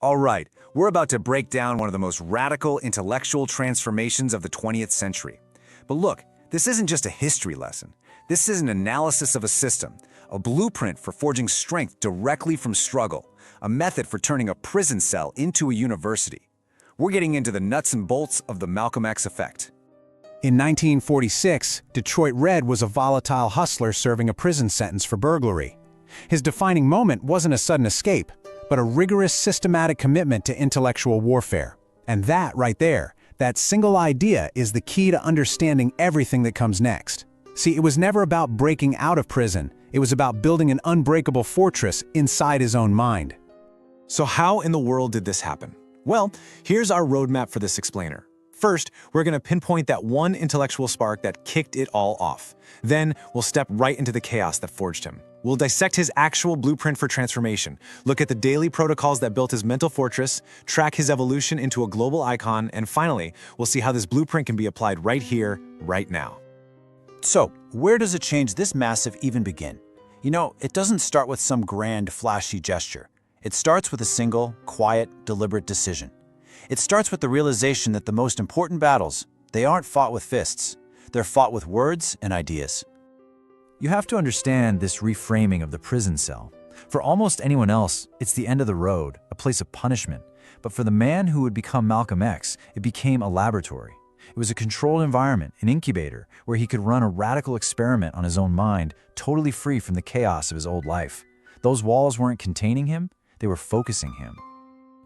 All right, we're about to break down one of the most radical intellectual transformations of the 20th century. But look, this isn't just a history lesson. This is an analysis of a system, a blueprint for forging strength directly from struggle, a method for turning a prison cell into a university. We're getting into the nuts and bolts of the Malcolm X effect. In 1946, Detroit Red was a volatile hustler serving a prison sentence for burglary. His defining moment wasn't a sudden escape, but a rigorous, systematic commitment to intellectual warfare. And that right there, that single idea, is the key to understanding everything that comes next. See, it was never about breaking out of prison. It was about building an unbreakable fortress inside his own mind. So how in the world did this happen? Well, here's our roadmap for this explainer. First, we're going to pinpoint that one intellectual spark that kicked it all off. Then, we'll step right into the chaos that forged him. We'll dissect his actual blueprint for transformation, look at the daily protocols that built his mental fortress, track his evolution into a global icon, and finally, we'll see how this blueprint can be applied right here, right now. So, where does a change this massive even begin? You know, it doesn't start with some grand, flashy gesture. It starts with a single, quiet, deliberate decision. It starts with the realization that the most important battles, they aren't fought with fists. They're fought with words and ideas. You have to understand this reframing of the prison cell. For almost anyone else, it's the end of the road, a place of punishment. But for the man who would become Malcolm X, it became a laboratory. It was a controlled environment, an incubator, where he could run a radical experiment on his own mind, totally free from the chaos of his old life. Those walls weren't containing him, they were focusing him.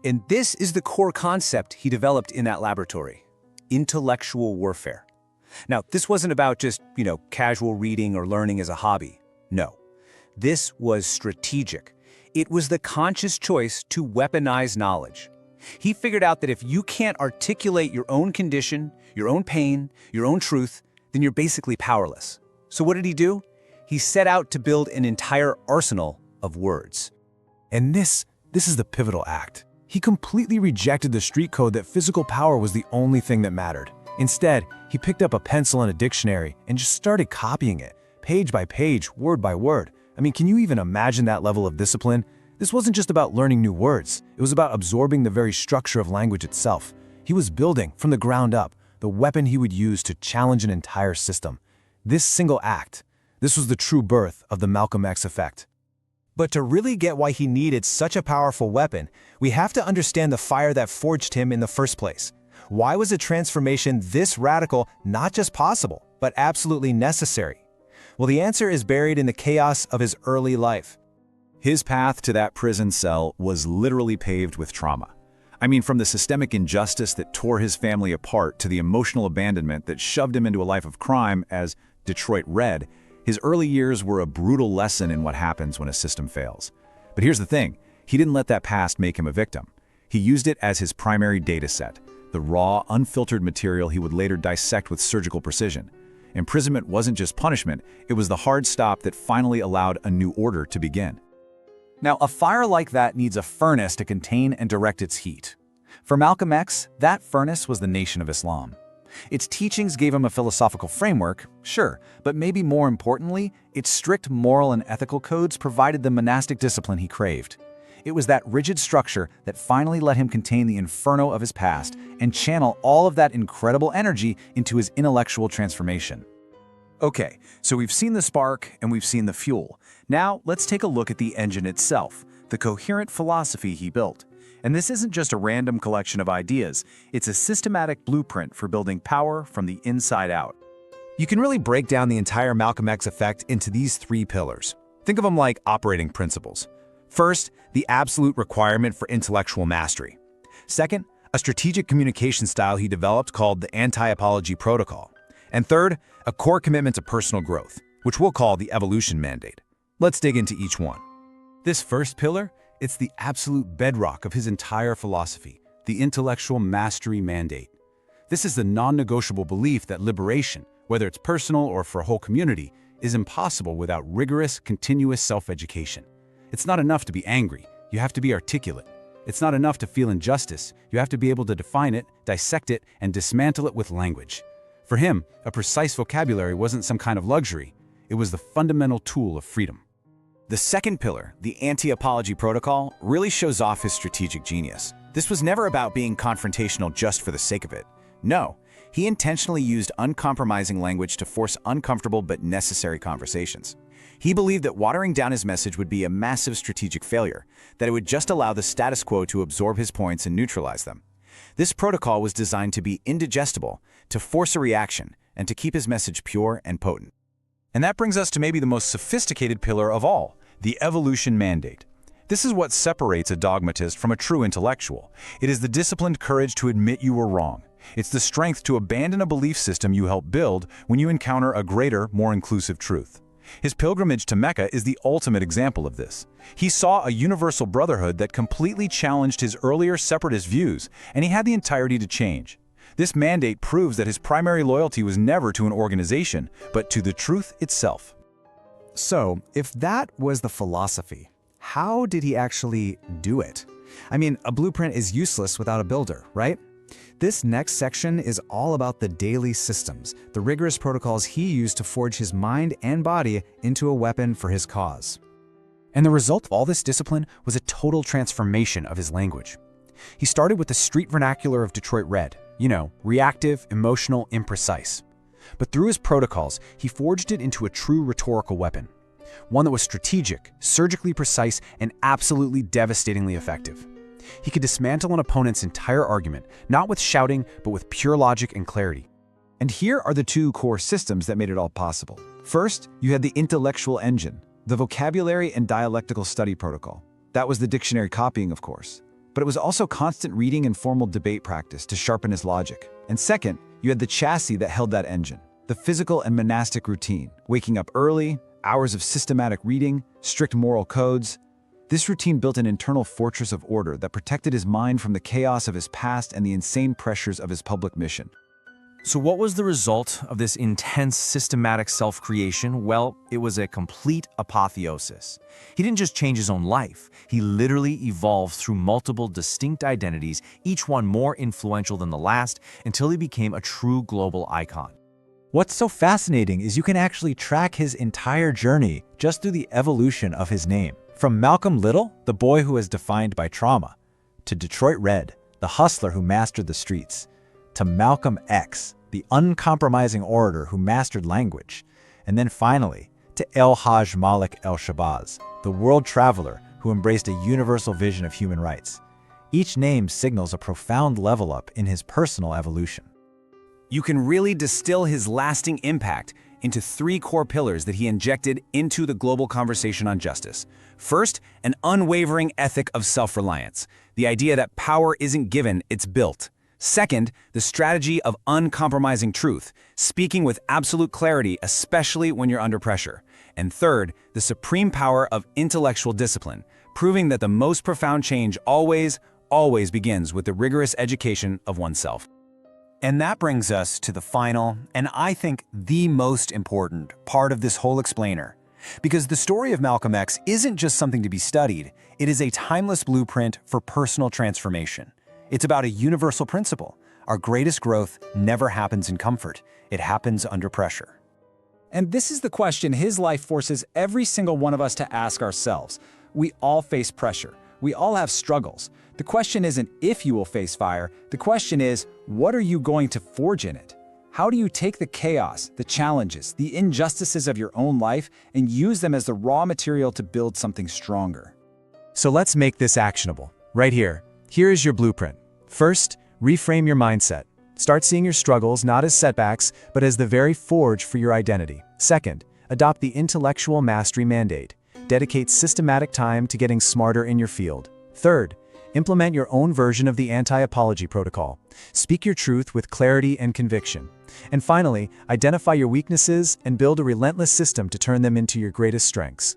And this is the core concept he developed in that laboratory: intellectual warfare. Now, this wasn't about just, casual reading or learning as a hobby. No, this was strategic. It was the conscious choice to weaponize knowledge. He figured out that if you can't articulate your own condition, your own pain, your own truth, then you're basically powerless. So what did he do? He set out to build an entire arsenal of words. And this is the pivotal act. He completely rejected the street code that physical power was the only thing that mattered. Instead, he picked up a pencil and a dictionary and just started copying it, page by page, word by word. I mean, can you even imagine that level of discipline? This wasn't just about learning new words. It was about absorbing the very structure of language itself. He was building, from the ground up, the weapon he would use to challenge an entire system. This single act, this was the true birth of the Malcolm X effect. But to really get why he needed such a powerful weapon, we have to understand the fire that forged him in the first place. Why was a transformation this radical not just possible, but absolutely necessary? Well, the answer is buried in the chaos of his early life. His path to that prison cell was literally paved with trauma. I mean, from the systemic injustice that tore his family apart to the emotional abandonment that shoved him into a life of crime as Detroit Red, his early years were a brutal lesson in what happens when a system fails. But here's the thing, he didn't let that past make him a victim. He used it as his primary data set, the raw, unfiltered material he would later dissect with surgical precision. Imprisonment wasn't just punishment, it was the hard stop that finally allowed a new order to begin. Now, a fire like that needs a furnace to contain and direct its heat. For Malcolm X, that furnace was the Nation of Islam. Its teachings gave him a philosophical framework, sure, but maybe more importantly, its strict moral and ethical codes provided the monastic discipline he craved. It was that rigid structure that finally let him contain the inferno of his past and channel all of that incredible energy into his intellectual transformation. Okay, so we've seen the spark and we've seen the fuel. Now, let's take a look at the engine itself, the coherent philosophy he built. And this isn't just a random collection of ideas, it's a systematic blueprint for building power from the inside out. You can really break down the entire Malcolm X effect into these three pillars. Think of them like operating principles. First, the absolute requirement for intellectual mastery. Second, a strategic communication style he developed called the anti-apology protocol. And third, a core commitment to personal growth, which we'll call the evolution mandate. Let's dig into each one. This first pillar, it's the absolute bedrock of his entire philosophy, the intellectual mastery mandate. This is the non-negotiable belief that liberation, whether it's personal or for a whole community, is impossible without rigorous, continuous self-education. It's not enough to be angry, you have to be articulate. It's not enough to feel injustice, you have to be able to define it, dissect it, and dismantle it with language. For him, a precise vocabulary wasn't some kind of luxury, it was the fundamental tool of freedom. The second pillar, the anti-apology protocol, really shows off his strategic genius. This was never about being confrontational just for the sake of it. No, he intentionally used uncompromising language to force uncomfortable but necessary conversations. He believed that watering down his message would be a massive strategic failure, that it would just allow the status quo to absorb his points and neutralize them. This protocol was designed to be indigestible, to force a reaction, and to keep his message pure and potent. And that brings us to maybe the most sophisticated pillar of all, the evolution mandate. This is what separates a dogmatist from a true intellectual. It is the disciplined courage to admit you were wrong. It's the strength to abandon a belief system you helped build when you encounter a greater, more inclusive truth. His pilgrimage to Mecca is the ultimate example of this. He saw a universal brotherhood that completely challenged his earlier separatist views, and he had the entirety to change. This mandate proves that his primary loyalty was never to an organization, but to the truth itself. So, if that was the philosophy, how did he actually do it? I mean, a blueprint is useless without a builder, right? This next section is all about the daily systems, the rigorous protocols he used to forge his mind and body into a weapon for his cause. And the result of all this discipline was a total transformation of his language. He started with the street vernacular of Detroit Red, reactive, emotional, imprecise. But through his protocols, he forged it into a true rhetorical weapon. One that was strategic, surgically precise, and absolutely devastatingly effective. He could dismantle an opponent's entire argument, not with shouting, but with pure logic and clarity. And here are the two core systems that made it all possible. First, you had the intellectual engine, the vocabulary and dialectical study protocol. That was the dictionary copying, of course. But it was also constant reading and formal debate practice to sharpen his logic. And second, you had the chassis that held that engine, the physical and monastic routine, waking up early, hours of systematic reading, strict moral codes. This routine built an internal fortress of order that protected his mind from the chaos of his past and the insane pressures of his public mission. So what was the result of this intense, systematic self-creation? Well, it was a complete apotheosis. He didn't just change his own life. He literally evolved through multiple distinct identities, each one more influential than the last, until he became a true global icon. What's so fascinating is you can actually track his entire journey just through the evolution of his name. From Malcolm Little, the boy who was defined by trauma, to Detroit Red, the hustler who mastered the streets, to Malcolm X, the uncompromising orator who mastered language, and then finally to El Hajj Malik El-Shabazz, the world traveler who embraced a universal vision of human rights. Each name signals a profound level up in his personal evolution. You can really distill his lasting impact into three core pillars that he injected into the global conversation on justice. First, an unwavering ethic of self-reliance, the idea that power isn't given, it's built. Second, the strategy of uncompromising truth, speaking with absolute clarity, especially when you're under pressure. And third, the supreme power of intellectual discipline, proving that the most profound change always begins with the rigorous education of oneself. And that brings us to the final, and I think the most important part of this whole explainer. Because the story of Malcolm X isn't just something to be studied, it is a timeless blueprint for personal transformation. It's about a universal principle. Our greatest growth never happens in comfort. It happens under pressure. And this is the question his life forces every single one of us to ask ourselves. We all face pressure. We all have struggles. The question isn't if you will face fire. The question is, what are you going to forge in it? How do you take the chaos, the challenges, the injustices of your own life and use them as the raw material to build something stronger? So let's make this actionable. Right here. Here is your blueprint. First, reframe your mindset. Start seeing your struggles not as setbacks, but as the very forge for your identity. Second, adopt the intellectual mastery mandate. Dedicate systematic time to getting smarter in your field. Third, implement your own version of the anti-apology protocol. Speak your truth with clarity and conviction. And finally, identify your weaknesses and build a relentless system to turn them into your greatest strengths.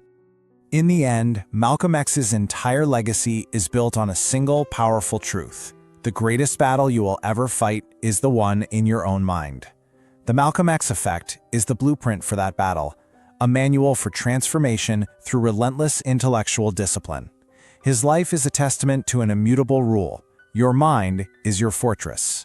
In the end, Malcolm X's entire legacy is built on a single powerful truth. The greatest battle you will ever fight is the one in your own mind. The Malcolm X effect is the blueprint for that battle, a manual for transformation through relentless intellectual discipline. His life is a testament to an immutable rule: your mind is your fortress.